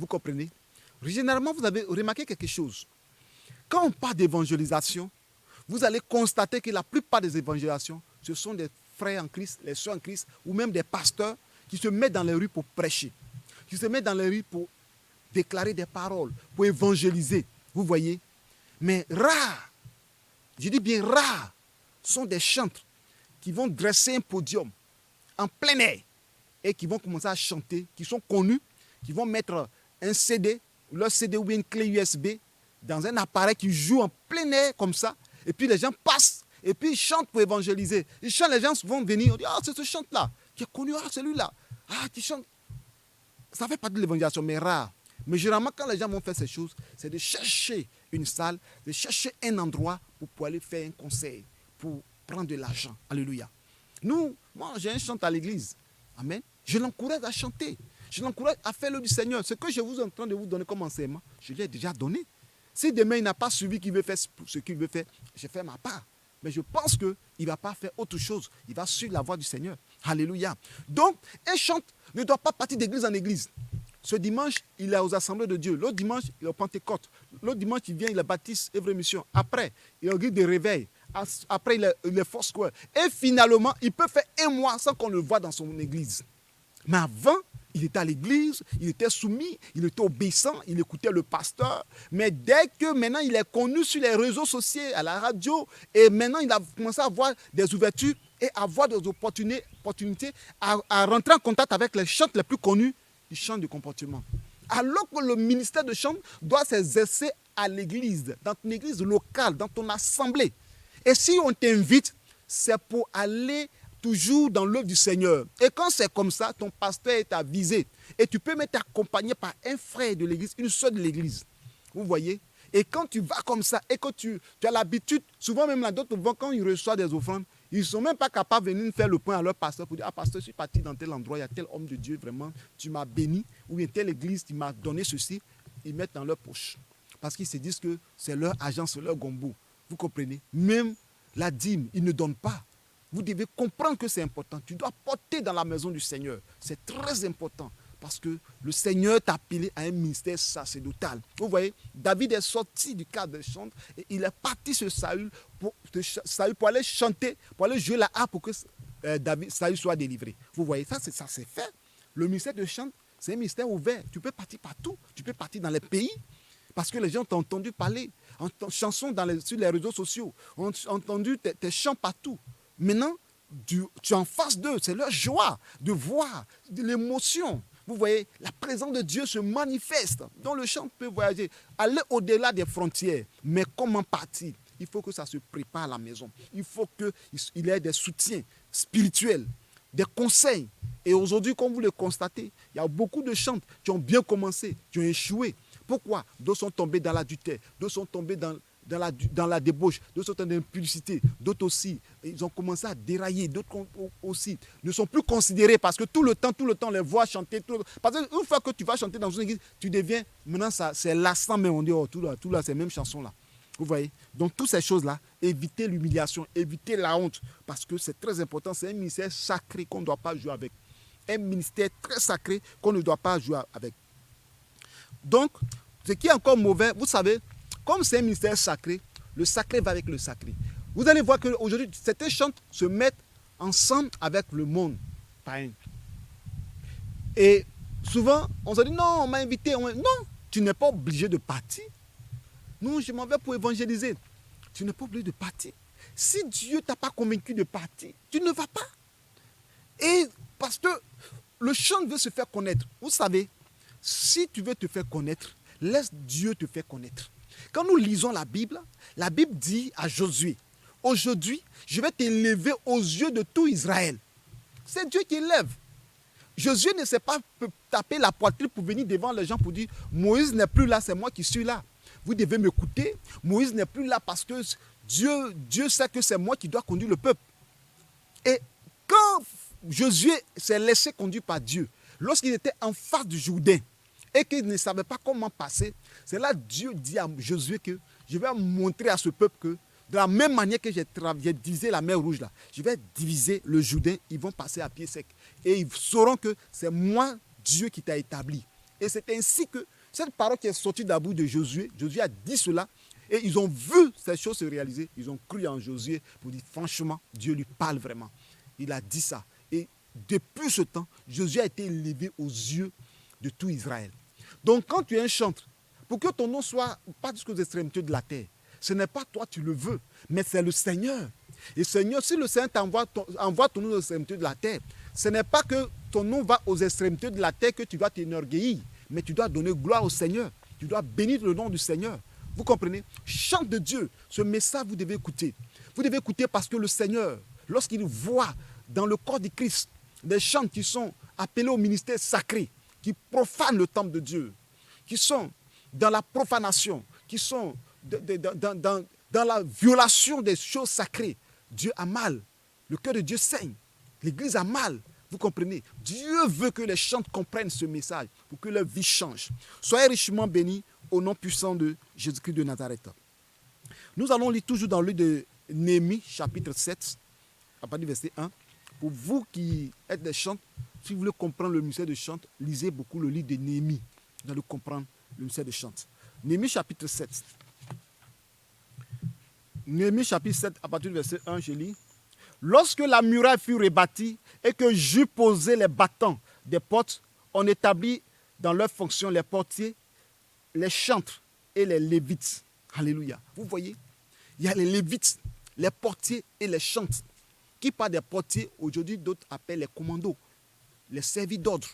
Vous comprenez? Généralement, vous avez remarqué quelque chose. Quand on parle d'évangélisation, vous allez constater que la plupart des évangélisations, ce sont des frères en Christ, les soeurs en Christ, ou même des pasteurs qui se mettent dans les rues pour prêcher, qui se mettent dans les rues pour déclarer des paroles, pour évangéliser. Vous voyez? Mais rares, je dis bien rares, sont des chantres qui vont dresser un podium en plein air et qui vont commencer à chanter, qui sont connus, qui vont mettre un CD, leur CD ou bien une clé USB dans un appareil qui joue en plein air comme ça, et puis les gens passent, et puis ils chantent pour évangéliser. Ils chantent, les gens vont venir, on dit, ah, c'est ce chante-là, qui est connu, ah, celui-là, ah, qui chante. Ça fait partie de l'évangélisation, mais rare. Mais généralement, quand les gens vont faire ces choses, c'est de chercher une salle, de chercher un endroit pour pouvoir aller faire un conseil, pour prendre de l'argent. Alléluia. Moi, j'ai un chant à l'église. Amen. Je l'encourage à chanter. Je l'encourage à faire le du Seigneur. Ce que je vous en train de vous donner comme enseignement, je lui ai déjà donné. Si demain, il n'a pas suivi qu'il veut faire ce qu'il veut faire, je fais ma part. Mais je pense qu'il ne va pas faire autre chose. Il va suivre la voie du Seigneur. Alléluia. Donc, un chant ne doit pas partir d'église en église. Ce dimanche, il est aux assemblées de Dieu. L'autre dimanche, il est au Pentecôte. L'autre dimanche, il vient, il est baptiste, Œuvre Mission. Après, il est au guide de réveil. Après, il est Foursquare. Et finalement, il peut faire un mois sans qu'on le voie dans son église. Mais avant, il était à l'église, il était soumis, il était obéissant, il écoutait le pasteur. Mais dès que maintenant, il est connu sur les réseaux sociaux, à la radio, et maintenant, il a commencé à avoir des ouvertures et à avoir des opportunités à rentrer en contact avec les chants les plus connus, il chante de comportement. Alors que le ministère de chant doit s'exercer à l'église, dans ton église locale, dans ton assemblée. Et si on t'invite, c'est pour aller toujours dans l'œuvre du Seigneur. Et quand c'est comme ça, ton pasteur est avisé. Et tu peux même t'accompagner par un frère de l'église, une soeur de l'église. Vous voyez? Et quand tu vas comme ça, et que tu as l'habitude, souvent même là, d'autres vont, quand ils reçoivent des offrandes, ils ne sont même pas capables de venir faire le point à leur pasteur pour dire, ah pasteur, je suis parti dans tel endroit, il y a tel homme de Dieu, vraiment, tu m'as béni, ou bien telle église, tu m'as donné ceci. Ils mettent dans leur poche. Parce qu'ils se disent que c'est leur argent, c'est leur gombo. Vous comprenez? Même la dîme, ils ne donnent pas. Vous devez comprendre que c'est important. Tu dois porter dans la maison du Seigneur. C'est très important. Parce que le Seigneur t'a appelé à un ministère sacerdotal. Vous voyez, David est sorti du cadre des chants et il est parti sur Saül pour aller chanter, pour aller jouer la harpe pour que Saül soit délivré. Vous voyez, ça c'est fait. Le ministère de chant, c'est un ministère ouvert. Tu peux partir partout. Tu peux partir dans les pays. Parce que les gens t'ont entendu parler, chansons sur les réseaux sociaux, ont entendu tes chants partout. Maintenant, tu es en face d'eux, c'est leur joie de voir, de l'émotion. Vous voyez, la présence de Dieu se manifeste. Donc le chant peut voyager, aller au-delà des frontières. Mais comment partir? Il faut que ça se prépare à la maison. Il faut qu'il ait des soutiens spirituels, des conseils. Et aujourd'hui, comme vous le constatez, il y a beaucoup de chants qui ont bien commencé, qui ont échoué. Pourquoi? D'autres sont tombés dans l'adultère, d'autres sont tombés dans la débauche, d'autres sont dans l'impudicité, d'autres aussi, ils ont commencé à dérailler, d'autres aussi ne sont plus considérés parce que tout le temps, on les voit chanter. Parce qu'une fois que tu vas chanter dans une église, tu deviens, maintenant c'est lassant, mais on dit, oh, tout là, c'est la même chanson là. Vous voyez? Donc toutes ces choses-là, éviter l'humiliation, éviter la honte, parce que c'est très important, c'est un ministère sacré qu'on ne doit pas jouer avec. Un ministère très sacré qu'on ne doit pas jouer avec. Donc, ce qui est encore mauvais, vous savez, comme c'est un ministère sacré, le sacré va avec le sacré. Vous allez voir qu'aujourd'hui, certains chantres se mettent ensemble avec le monde païen. Et souvent, on se dit, non, on m'a invité. Non, tu n'es pas obligé de partir. Non, je m'en vais pour évangéliser. Tu n'es pas obligé de partir. Si Dieu ne t'a pas convaincu de partir, tu ne vas pas. Et parce que le chant veut se faire connaître. Vous savez, si tu veux te faire connaître, laisse Dieu te faire connaître. Quand nous lisons la Bible dit à Josué, aujourd'hui, je vais t'élever aux yeux de tout Israël. C'est Dieu qui élève. Josué ne s'est pas taper la poitrine pour venir devant les gens pour dire, Moïse n'est plus là, c'est moi qui suis là. Vous devez m'écouter. Moïse n'est plus là parce que Dieu sait que c'est moi qui dois conduire le peuple. Et quand Josué s'est laissé conduire par Dieu, lorsqu'il était en face du Jourdain, et qu'il ne savait pas comment passer, c'est là Dieu dit à Josué que je vais montrer à ce peuple que de la même manière que j'ai divisé la mer Rouge là, je vais diviser le Jourdain, ils vont passer à pied sec. Et ils sauront que c'est moi, Dieu, qui t'a établi. Et c'est ainsi que cette parole qui est sortie de la bouche de Josué, Josué a dit cela, et ils ont vu ces choses se réaliser. Ils ont cru en Josué pour dire franchement, Dieu lui parle vraiment. Il a dit ça. Et depuis ce temps, Josué a été élevé aux yeux de tout Israël. Donc quand tu es un chantre, pour que ton nom soit pas jusqu'aux extrémités de la terre, ce n'est pas toi tu le veux, mais c'est le Seigneur. Et Seigneur, si le Seigneur envoie ton nom aux extrémités de la terre, ce n'est pas que ton nom va aux extrémités de la terre que tu dois t'enorgueillir, mais tu dois donner gloire au Seigneur. Tu dois bénir le nom du Seigneur. Vous comprenez? Chant de Dieu, ce message vous devez écouter. Vous devez écouter parce que le Seigneur, lorsqu'il voit dans le corps du Christ des chants qui sont appelés au ministère sacré, qui profanent le temple de Dieu, qui sont dans la profanation, qui sont dans la violation des choses sacrées, Dieu a mal. Le cœur de Dieu saigne. L'Église a mal. Vous comprenez? Dieu veut que les chantres comprennent ce message pour que leur vie change. Soyez richement bénis au nom puissant de Jésus-Christ de Nazareth. Nous allons lire toujours dans le livre de Néhémie, chapitre 7, à partir du verset 1. Pour vous qui êtes des chantres, si vous voulez comprendre le ministère de chant, lisez beaucoup le livre de Néhémie. Vous allez comprendre le ministère de chant. Néhémie, chapitre 7. Néhémie, chapitre 7, à partir du verset 1, je lis. Lorsque la muraille fut rebâtie et que j'eus posé les battants des portes, on établit dans leurs fonctions les portiers, les chantres et les lévites. Alléluia. Vous voyez, il y a les lévites, les portiers et les chantres. Qui parle des portiers, aujourd'hui d'autres appellent les commandos, les servis d'ordre.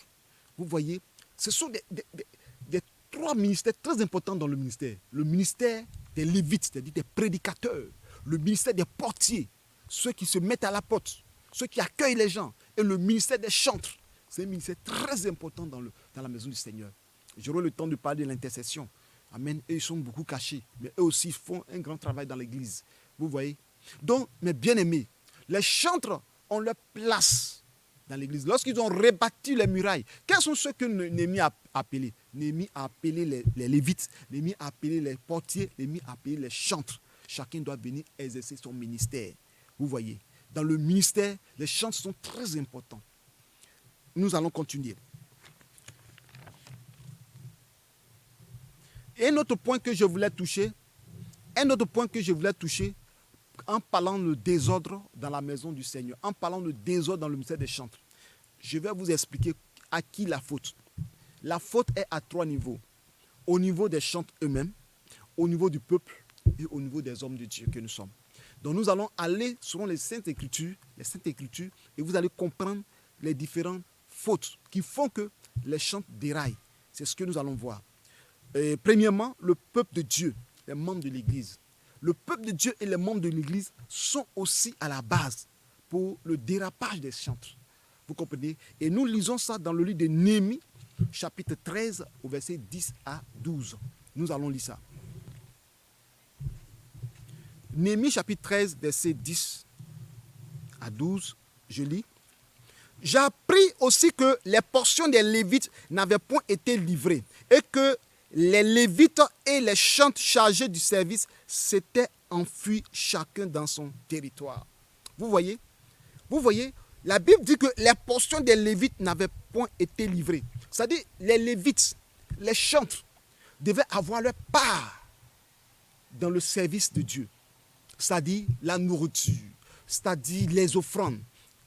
Vous voyez, ce sont des trois ministères très importants dans le ministère. Le ministère des lévites, c'est-à-dire des prédicateurs. Le ministère des portiers, ceux qui se mettent à la porte, ceux qui accueillent les gens. Et le ministère des chantres. C'est un ministère très important dans la maison du Seigneur. J'aurai le temps de parler de l'intercession. Amen. Eux, ils sont beaucoup cachés. Mais eux aussi font un grand travail dans l'église. Vous voyez? Donc, mes bien-aimés, les chantres ont leur place dans l'église. Lorsqu'ils ont rebâti les murailles, quels sont ceux que Néhémie a appelés? Néhémie a appelé les lévites, Néhémie a appelé les portiers, Néhémie a appelé les chantres. Chacun doit venir exercer son ministère. Vous voyez, dans le ministère, les chantres sont très importants. Nous allons continuer. Et un autre point que je voulais toucher, en parlant de désordre dans la maison du Seigneur, en parlant de désordre dans le ministère des chantres, je vais vous expliquer à qui la faute. La faute est à trois niveaux. Au niveau des chantres eux-mêmes, au niveau du peuple et au niveau des hommes de Dieu que nous sommes. Donc nous allons aller selon les Saintes Écritures, et vous allez comprendre les différentes fautes qui font que les chantres déraillent. C'est ce que nous allons voir. Premièrement, le peuple de Dieu, les membres de l'Église. Le peuple de Dieu et les membres de l'Église sont aussi à la base pour le dérapage des chantres. Vous comprenez? Et nous lisons ça dans le livre de Néhémie, chapitre 13, au verset 10 à 12. Nous allons lire ça. Néhémie, chapitre 13, verset 10 à 12, je lis. J'ai appris aussi que les portions des Lévites n'avaient point été livrées et que les Lévites et les chantres chargés du service s'étaient enfuis chacun dans son territoire. Vous voyez? La Bible dit que les portions des Lévites n'avaient point été livrées. C'est-à-dire, les Lévites, les chantres, devaient avoir leur part dans le service de Dieu. C'est-à-dire la nourriture, c'est-à-dire les offrandes.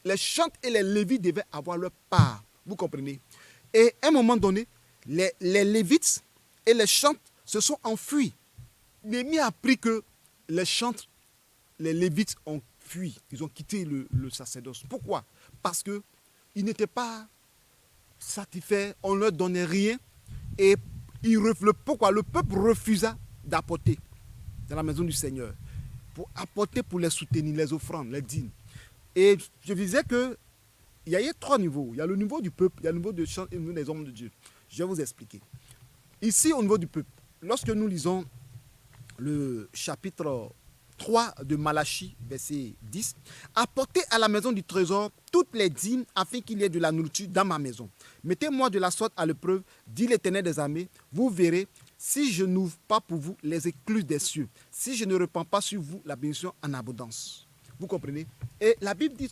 Les chantres et les Lévites devaient avoir leur part. Vous comprenez? Et à un moment donné, les Lévites et les chantres se sont enfuis. Néhémie a appris que les chantres, les Lévites ont fui. Ils ont quitté le sacerdoce. Pourquoi? Parce qu'ils n'étaient pas satisfaits, on ne leur donnait rien. Et pourquoi? Le peuple refusa d'apporter dans la maison du Seigneur. Pour apporter, pour les soutenir, les offrandes, les dîmes. Et je disais qu'il y a trois niveaux. Il y a le niveau du peuple, il y a le niveau des chants et le niveau des hommes de Dieu. Je vais vous expliquer. Ici, au niveau du peuple, lorsque nous lisons le chapitre 3 de Malachie, verset 10, « Apportez à la maison du trésor toutes les dîmes afin qu'il y ait de la nourriture dans ma maison. Mettez-moi de la sorte à l'épreuve, dit l'Éternel des armées, vous verrez, si je n'ouvre pas pour vous les écluses des cieux, si je ne répands pas sur vous la bénédiction en abondance. » Vous comprenez? Et la Bible dit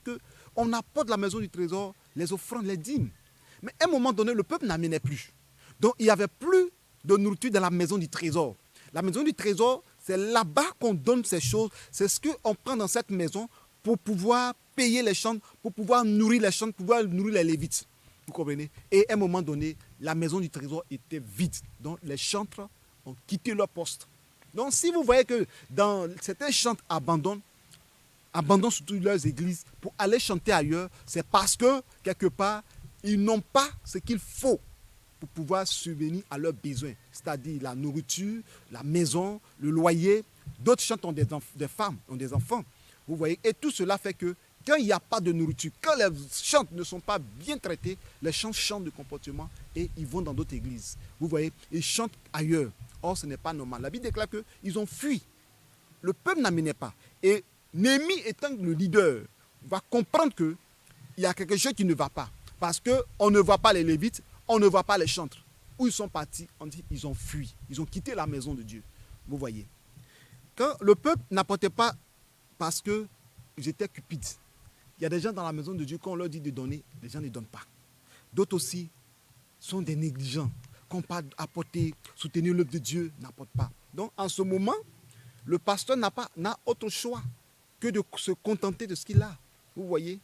qu'on apporte de la maison du trésor les offrandes, les dîmes. Mais à un moment donné, le peuple n'amenait plus. Donc, il n'y avait plus de nourriture dans la maison du trésor. La maison du trésor, c'est là-bas qu'on donne ces choses. C'est ce qu'on prend dans cette maison pour pouvoir payer les chantres, pour pouvoir nourrir les chantres, pour pouvoir nourrir les lévites. Vous comprenez? Et à un moment donné, la maison du trésor était vide. Donc, les chantres ont quitté leur poste. Donc, si vous voyez que dans certains chantres abandonnent surtout leurs églises pour aller chanter ailleurs, c'est parce que, quelque part, ils n'ont pas ce qu'il faut pour pouvoir subvenir à leurs besoins, c'est-à-dire la nourriture, la maison, le loyer. D'autres chantent ont des femmes, ont des enfants. Vous voyez, et tout cela fait que quand il n'y a pas de nourriture, quand les chants ne sont pas bien traités, les chants changent de comportement et ils vont dans d'autres églises. Vous voyez, ils chantent ailleurs. Or, ce n'est pas normal. La Bible déclare qu'ils ont fui. Le peuple n'amenait pas. Et Néhémie étant le leader, va comprendre qu'il y a quelque chose qui ne va pas. Parce qu'on ne voit pas les Lévites, on ne voit pas les chantres. Où ils sont partis, on dit ils ont fui. Ils ont quitté la maison de Dieu. Vous voyez. Quand le peuple n'apportait pas parce qu'ils étaient cupides. Il y a des gens dans la maison de Dieu, quand on leur dit de donner, les gens ne donnent pas. D'autres aussi sont des négligents. Qu'on pas apporter, soutenir l'œuvre de Dieu, n'apportent pas. Donc en ce moment, le pasteur n'a autre choix que de se contenter de ce qu'il a. Vous voyez,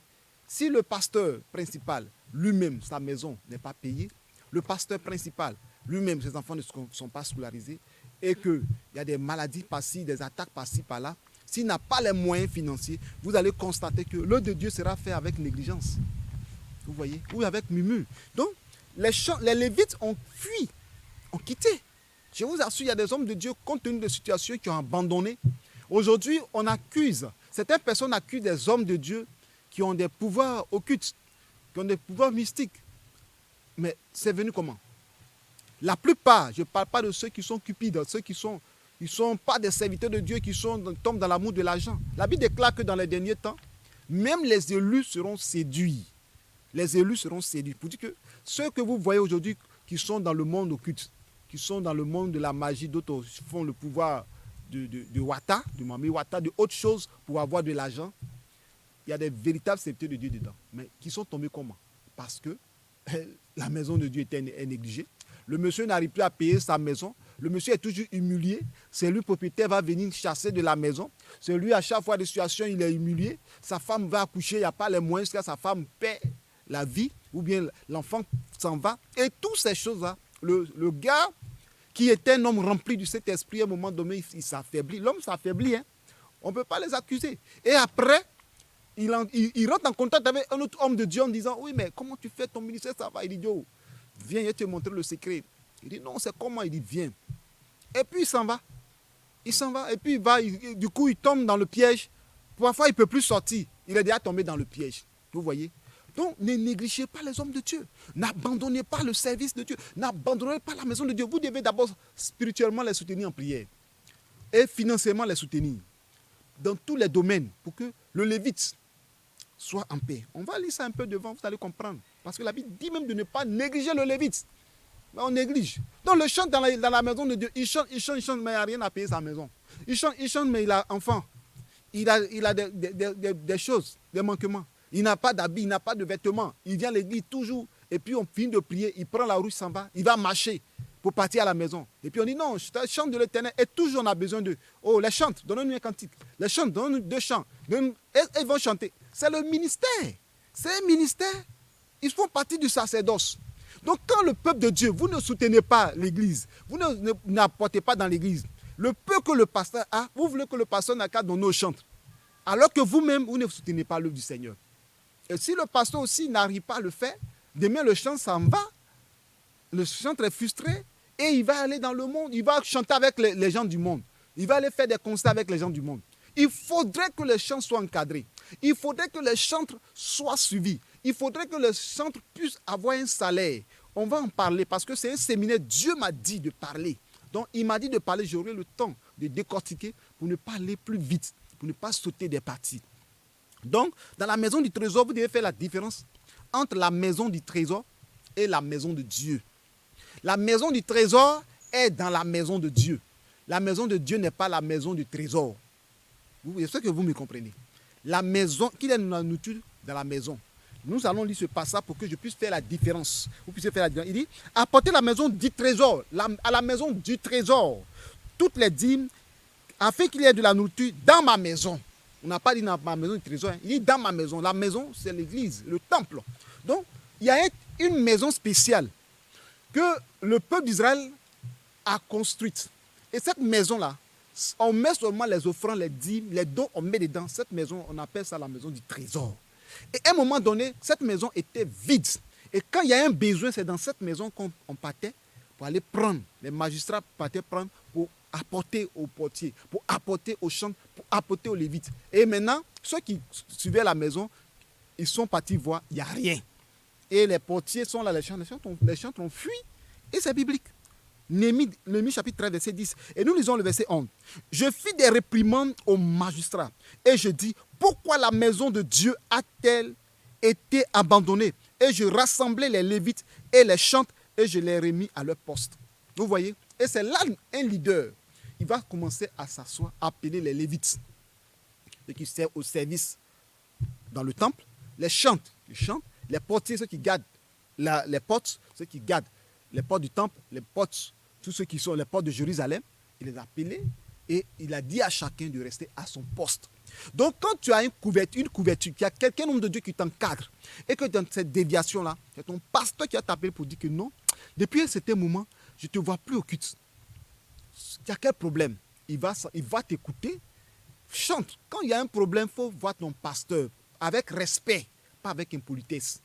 si le pasteur principal, lui-même, sa maison n'est pas payée, le pasteur principal, lui-même, ses enfants ne sont pas scolarisés, et qu'il y a des maladies par-ci, des attaques par-ci, par-là, s'il n'a pas les moyens financiers, vous allez constater que l'œuvre de Dieu sera fait avec négligence. Vous voyez, ou avec murmure. Donc, les Lévites ont fui, ont quitté. Je vous assure, il y a des hommes de Dieu, compte tenu de situations, qui ont abandonné. Aujourd'hui, on accuse, certaines personnes accusent des hommes de Dieu qui ont des pouvoirs occultes, qui ont des pouvoirs mystiques. Mais c'est venu comment? La plupart, je ne parle pas de ceux qui sont cupides, ceux qui ne sont pas des serviteurs de Dieu, qui tombent dans l'amour de l'argent. La Bible déclare que dans les derniers temps, même les élus seront séduits. Les élus seront séduits. Pour dire que ceux que vous voyez aujourd'hui qui sont dans le monde occulte, qui sont dans le monde de la magie, d'autres font le pouvoir de Wata, de Mami Wata, de autre chose pour avoir de l'argent, il y a des véritables serviteurs de Dieu dedans. Mais qui sont tombés comment? Parce que la maison de Dieu est négligée. Le monsieur n'arrive plus à payer sa maison. Le monsieur est toujours humilié. C'est lui, propriétaire, va venir chasser de la maison. C'est lui, à chaque fois de situation, il est humilié. Sa femme va accoucher, il n'y a pas les moyens, parce que sa femme paie la vie, ou bien l'enfant s'en va. Et toutes ces choses-là, le gars qui était un homme rempli de cet esprit, à un moment donné, il s'affaiblit. L'homme s'affaiblit, hein. On ne peut pas les accuser. Et après, il rentre en contact avec un autre homme de Dieu en disant, oui, mais comment tu fais ton ministère, ça va? Il dit, oh, viens, je vais te montrer le secret. Il dit, non, c'est comment? Il dit, viens. Et puis, il s'en va. Il s'en va. Et puis, du coup, il tombe dans le piège. Parfois, il ne peut plus sortir. Il est déjà tombé dans le piège. Vous voyez? Donc, ne négligez pas les hommes de Dieu. N'abandonnez pas le service de Dieu. N'abandonnez pas la maison de Dieu. Vous devez d'abord spirituellement les soutenir en prière. Et financièrement les soutenir. Dans tous les domaines. Pour que le Lévite soit en paix. On va lire ça un peu devant, vous allez comprendre. Parce que la Bible dit même de ne pas négliger le Lévite. Mais on néglige. Donc le chante dans la maison de Dieu. Il chante, mais il n'a rien à payer sa maison. Il chante, mais il a enfant. Il a des choses, des manquements. Il n'a pas d'habit, il n'a pas de vêtements. Il vient à l'église toujours. Et puis on finit de prier, il prend la route, s'en va. Il va marcher pour partir à la maison. Et puis on dit non, chante de l'Éternel. Et toujours on a besoin de... Oh, les chantes, donnez-nous un cantique. Les chantes, donnez-nous 2 chants. Et ils vont chanter. C'est le ministère. C'est un ministère. Ils font partie du sacerdoce. Donc quand le peuple de Dieu, vous ne soutenez pas l'église, vous n'apportez pas dans l'église, le peu que le pasteur a, vous voulez que le pasteur n'a qu'à donner aux chantres. Alors que vous-même, vous ne soutenez pas l'œuvre du Seigneur. Et si le pasteur aussi n'arrive pas à le faire, demain le chant s'en va, le chantre est frustré et il va aller dans le monde, il va chanter avec les gens du monde. Il va aller faire des concerts avec les gens du monde. Il faudrait que les chants soient encadrés. Il faudrait que les chantres soient suivis. Il faudrait que les chantres puissent avoir un salaire. On va en parler parce que c'est un séminaire. Dieu m'a dit de parler. Donc il m'a dit de parler, j'aurai le temps de décortiquer pour ne pas aller plus vite, pour ne pas sauter des parties. Donc, dans la maison du trésor, vous devez faire la différence entre la maison du trésor et la maison de Dieu. La maison du trésor est dans la maison de Dieu. La maison de Dieu n'est pas la maison du trésor. J'espère que vous me comprenez. La maison, qu'il y ait de la nourriture dans la maison. Nous allons lire ce passage pour que je puisse faire la différence. Vous puissiez faire la différence. Il dit, apportez la maison du trésor, à la maison du trésor, toutes les dîmes, afin qu'il y ait de la nourriture dans ma maison. On n'a pas dit dans ma maison du trésor, hein. Il dit dans ma maison. La maison, c'est l'église, le temple. Donc, il y a une maison spéciale que le peuple d'Israël a construite. Et cette maison-là, on met seulement les offrandes, les dîmes, les dons, on met dedans. Cette maison, on appelle ça la maison du trésor. Et à un moment donné, cette maison était vide. Et quand il y a un besoin, c'est dans cette maison qu'on partait pour aller prendre. Les magistrats partaient prendre pour apporter aux portiers, pour apporter aux chantres, pour apporter aux lévites. Et maintenant, ceux qui suivaient la maison, ils sont partis voir, il n'y a rien. Et les portiers sont là, les chantres ont fui. Et c'est biblique. Néhémie chapitre 13, verset 10. Et nous lisons le verset 11. Je fis des réprimandes aux magistrats. Et je dis, pourquoi la maison de Dieu a-t-elle été abandonnée? Et je rassemblai les lévites et les chantres et je les remis à leur poste. Vous voyez? Et c'est là un leader. Il va commencer à s'asseoir, à appeler les lévites, ceux qui servent au service dans le temple, les chantres, les portiers, ceux qui gardent les portes, ceux qui gardent les portes du temple, les portes, tous ceux qui sont les portes de Jérusalem. Il les a appelés et il a dit à chacun de rester à son poste. Donc, quand tu as une couverture, qu'il y a quelqu'un, homme de Dieu, qui t'encadre, et que dans cette déviation-là, c'est ton pasteur qui a t'appelé pour dire que non, depuis un certain moment, je ne te vois plus au culte. Il y a quel problème? Il va t'écouter. Chante. Quand il y a un problème, il faut voir ton pasteur avec respect, pas avec impolitesse.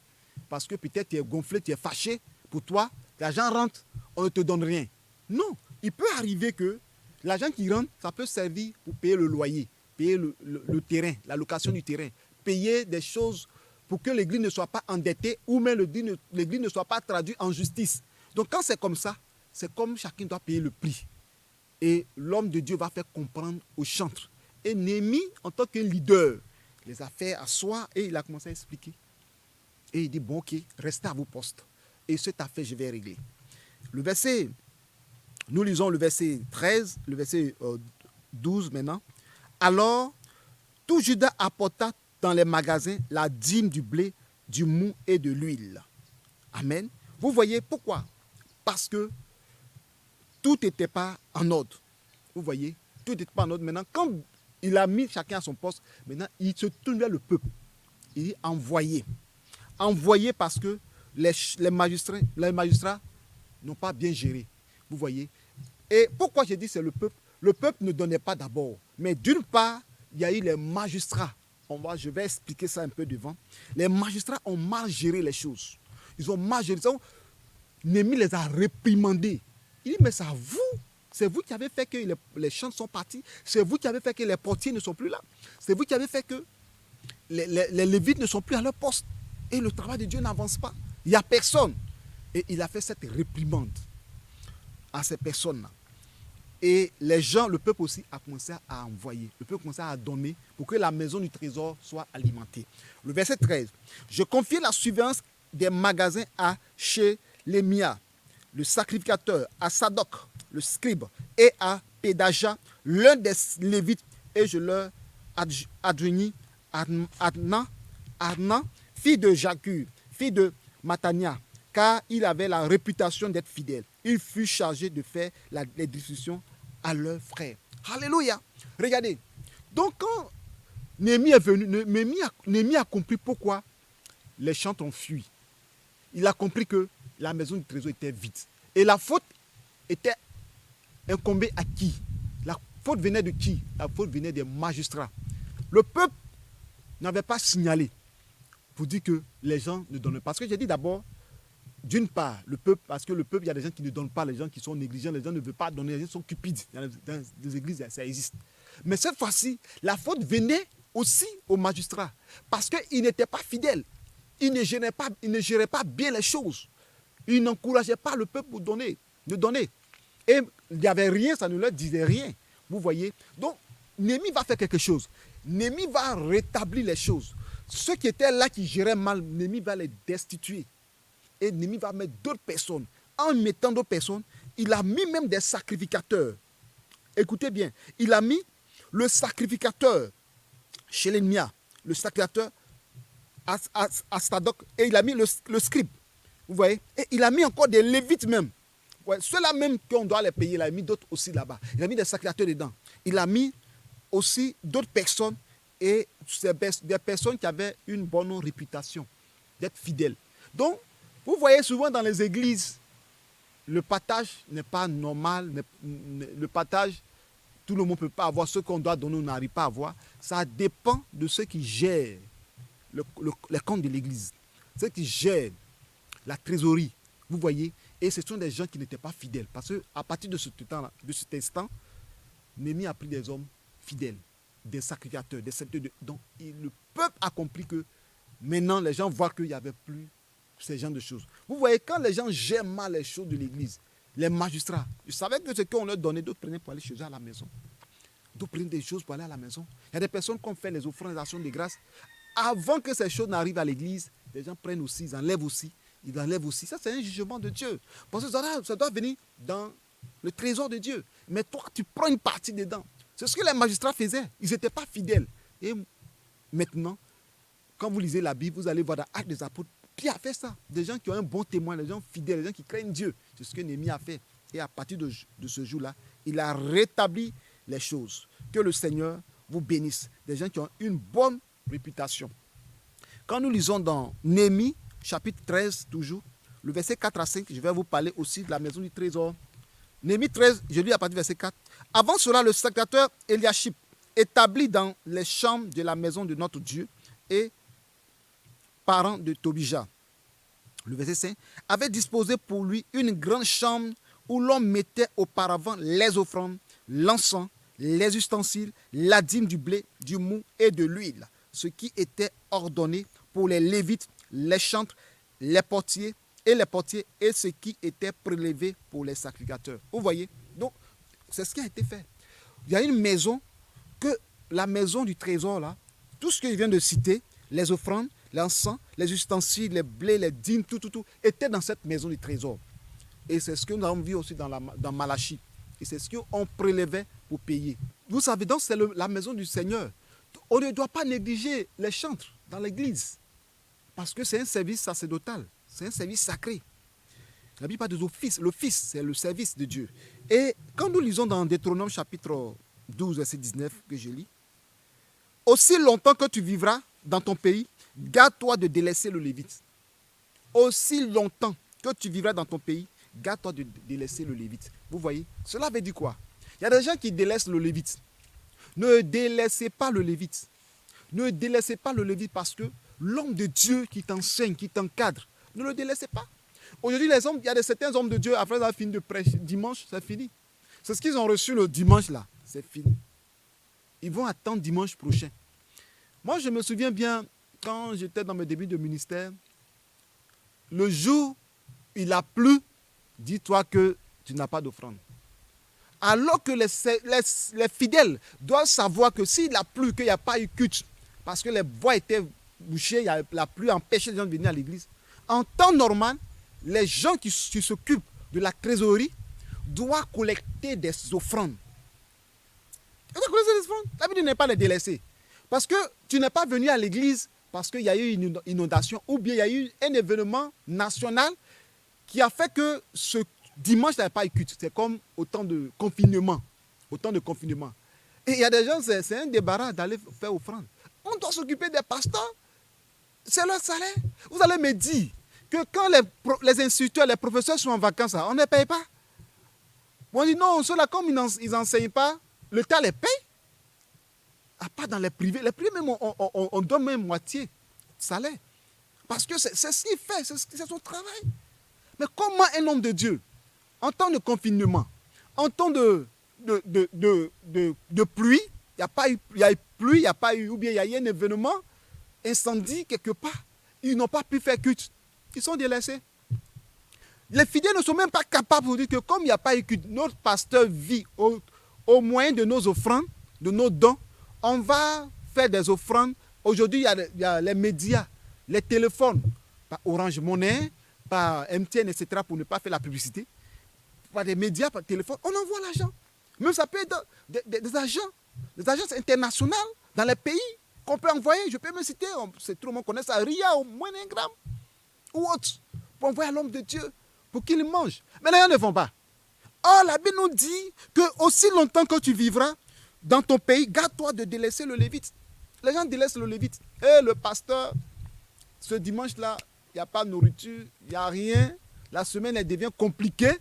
Parce que peut-être tu es gonflé, tu es fâché. Pour toi, l'argent rentre, on ne te donne rien. Non, il peut arriver que l'argent qui rentre, ça peut servir pour payer le loyer, payer le terrain, la location du terrain, payer des choses pour que l'église ne soit pas endettée ou même l'église ne soit pas traduite en justice. Donc quand c'est comme ça, c'est comme chacun doit payer le prix. Et l'homme de Dieu va faire comprendre aux chantres. Et Néhémie, en tant que leader, les a fait asseoir et il a commencé à expliquer. Et il dit, bon ok, restez à vos postes. Et cette affaire, je vais régler. Nous lisons le verset 13, le verset 12 maintenant. Alors, tout Juda apporta dans les magasins la dîme du blé, du mou et de l'huile. Amen. Vous voyez pourquoi? Parce que tout n'était pas en ordre. Vous voyez, tout n'était pas en ordre. Maintenant, quand il a mis chacun à son poste, maintenant, il se tourne vers le peuple. Il dit envoyez. Envoyez parce que les magistrats n'ont pas bien géré. Vous voyez. Et pourquoi j'ai dit c'est le peuple? Le peuple ne donnait pas d'abord. Mais d'une part, il y a eu les magistrats. Je vais expliquer ça un peu devant. Les magistrats ont mal géré les choses. Ils ont mal géré ça. Néhémie les a réprimandés. Il dit, mais c'est vous qui avez fait que les chantres sont partis. C'est vous qui avez fait que les portiers ne sont plus là. C'est vous qui avez fait que les lévites ne sont plus à leur poste. Et le travail de Dieu n'avance pas. Il n'y a personne. Et il a fait cette réprimande à ces personnes-là. Et les gens, le peuple aussi a commencé à envoyer. Le peuple a commencé à donner pour que la maison du trésor soit alimentée. Le verset 13. Je confiai la surveillance des magasins à Chélémia, le sacrificateur, à Sadoc, le scribe, et à Pédaja, l'un des lévites, et je leur adjoignis Adna, fille de Jacur, fille de Matania, car il avait la réputation d'être fidèle. Il fut chargé de faire les distributions à leurs frères. Alléluia. Regardez. Donc quand Néhémie est venu, Néhémie a compris pourquoi les chantres ont fui. Il a compris que la maison du trésor était vide. Et la faute était incombée à qui? La faute venait de qui? La faute venait des magistrats. Le peuple n'avait pas signalé pour dire que les gens ne donnent pas. Parce que j'ai dit d'abord, d'une part, le peuple, parce que le peuple, il y a des gens qui ne donnent pas, les gens qui sont négligents, les gens ne veulent pas donner, les gens sont cupides. Dans les églises, ça existe. Mais cette fois-ci, la faute venait aussi aux magistrats. Parce qu'ils n'étaient pas fidèles. Ils ne géraient pas bien les choses. Ils n'encourageaient pas le peuple pour donner. Et il n'y avait rien, ça ne leur disait rien. Vous voyez? Donc, Néhémie va faire quelque chose. Néhémie va rétablir les choses. Ceux qui étaient là, qui géraient mal, Néhémie va les destituer. Et Néhémie va mettre d'autres personnes. En mettant d'autres personnes, il a mis même des sacrificateurs. Écoutez bien, il a mis le sacrificateur Chélémia, le sacrificateur à Sadoc et il a mis le scribe. Vous voyez? Et il a mis encore des lévites même. Ouais, ceux-là même qu'on doit les payer, il a mis d'autres aussi là-bas. Il a mis des sacrificateurs dedans. Il a mis aussi d'autres personnes et des personnes qui avaient une bonne réputation d'être fidèles. Donc, vous voyez souvent dans les églises, le partage n'est pas normal. Le partage, tout le monde ne peut pas avoir. Ce qu'on doit donner, on n'arrive pas à avoir. Ça dépend de ceux qui gèrent les comptes de l'église. Ceux qui gèrent la trésorerie. Vous voyez? Et ce sont des gens qui n'étaient pas fidèles. Parce qu'à partir de cet instant, Néhémie a pris des hommes fidèles, des sacrificateurs, des serviteurs. Donc, le peuple a compris que maintenant, les gens voient qu'il n'y avait plus ces genres de choses. Vous voyez, quand les gens gèrent mal les choses de l'église, les magistrats, ils savaient que ce qu'on leur donnait, d'autres prenaient pour aller chez eux à la maison. D'autres prenaient des choses pour aller à la maison. Il y a des personnes qui ont fait les offrandes, les actions de grâce. Avant que ces choses n'arrivent à l'église, les gens prennent aussi, ils enlèvent aussi. Ils enlèvent aussi. Ça, c'est un jugement de Dieu. Parce que ça doit venir dans le trésor de Dieu. Mais toi, tu prends une partie dedans. C'est ce que les magistrats faisaient. Ils n'étaient pas fidèles. Et maintenant, quand vous lisez la Bible, vous allez voir dans Actes des Apôtres, qui a fait ça? Des gens qui ont un bon témoin, des gens fidèles, des gens qui craignent Dieu. C'est ce que Néhémie a fait. Et à partir de ce jour-là, il a rétabli les choses. Que le Seigneur vous bénisse. Des gens qui ont une bonne réputation. Quand nous lisons dans Néhémie, chapitre 13, toujours, le verset 4 à 5, je vais vous parler aussi de la maison du trésor. Néhémie 13, je lis à partir du verset 4. Avant cela, le sacrificateur Eliashib, établi dans les chambres de la maison de notre Dieu et parent de Tobija, le verset 5, avait disposé pour lui une grande chambre où l'on mettait auparavant les offrandes, l'encens, les ustensiles, la dîme du blé, du mou et de l'huile, ce qui était ordonné pour les Lévites, les chantres, les portiers et ce qui était prélevé pour les sacrificateurs. Vous voyez? Donc, c'est ce qui a été fait. Il y a une maison, la maison du trésor, là, tout ce que je viens de citer, les offrandes, l'encens, les ustensiles, les blés, les dîmes, tout, était dans cette maison du trésor. Et c'est ce que nous avons vu aussi dans Malachie. Et c'est ce qu'on prélevait pour payer. Vous savez, donc c'est la maison du Seigneur. On ne doit pas négliger les chantres dans l'église. Parce que c'est un service sacerdotal. C'est un service sacré. La Bible parle de l'office. L'office, c'est le service de Dieu. Et quand nous lisons dans Deutéronome chapitre 12, verset 19, que je lis, aussi longtemps que tu vivras dans ton pays, garde-toi de délaisser le Lévite. Aussi longtemps que tu vivras dans ton pays, garde-toi de délaisser le Lévite. Vous voyez? Cela veut dire quoi? Il y a des gens qui délaissent le Lévite. Ne délaissez pas le Lévite. Ne délaissez pas le Lévite parce que l'homme de Dieu qui t'enseigne, qui t'encadre, ne le délaissez pas. Aujourd'hui, il y a certains hommes de Dieu, après avoir fini de prêcher dimanche, c'est fini. C'est ce qu'ils ont reçu le dimanche là, c'est fini. Ils vont attendre dimanche prochain. Moi, je me souviens bien, quand j'étais dans mes débuts de ministère, le jour où il a plu, dis-toi que tu n'as pas d'offrande. Alors que les fidèles doivent savoir que s'il a plu, qu'il n'y a pas eu culte, parce que les voies étaient bouchées, la pluie empêchait les gens de venir à l'église. En temps normal, les gens qui s'occupent de la trésorerie doivent collecter des offrandes. La Bible n'est pas les délaisser. Parce que tu n'es pas venu à l'église parce qu'il y a eu une inondation ou bien il y a eu un événement national qui a fait que ce dimanche n'avait pas eu culte. C'est comme au temps de confinement. Et il y a des gens, c'est un débarras d'aller faire offrande. On doit s'occuper des pasteurs. C'est leur salaire. Vous allez me dire que quand les instituteurs, les professeurs sont en vacances, on ne les paye pas. On dit non, ceux-là, comme ils n'enseignent pas, l'État les paye. À part dans les privés. Les privés, même, on donne même moitié de salaire. Parce que c'est ce qu'il fait, c'est son travail. Mais comment un homme de Dieu, en temps de confinement, en temps de pluie, il n'y a pas eu pluie, il n'y a pas eu, ou bien il y a eu un événement, incendie quelque part, ils n'ont pas pu faire culte. Ils sont délaissés. Les fidèles ne sont même pas capables de dire que comme il n'y a pas eu culte, notre pasteur vit au moyen de nos offrandes, de nos dons, on va faire des offrandes. Aujourd'hui, il y a les médias, les téléphones, par Orange Money, par MTN, etc., pour ne pas faire la publicité. Par des médias, par téléphone, on envoie l'argent. Même ça peut être des agents, des agences internationales dans les pays. qu'on peut envoyer. Je peux me citer, tout le monde connaît ça, Ria au moins un gramme ou autre, pour envoyer à l'homme de Dieu, pour qu'il mange. Mais les gens ne font pas. Or, la Bible nous dit que aussi longtemps que tu vivras dans ton pays, garde-toi de délaisser le lévite. Les gens délaissent le lévite. Et le pasteur, ce dimanche-là, il n'y a pas de nourriture, il n'y a rien. La semaine, elle devient compliquée.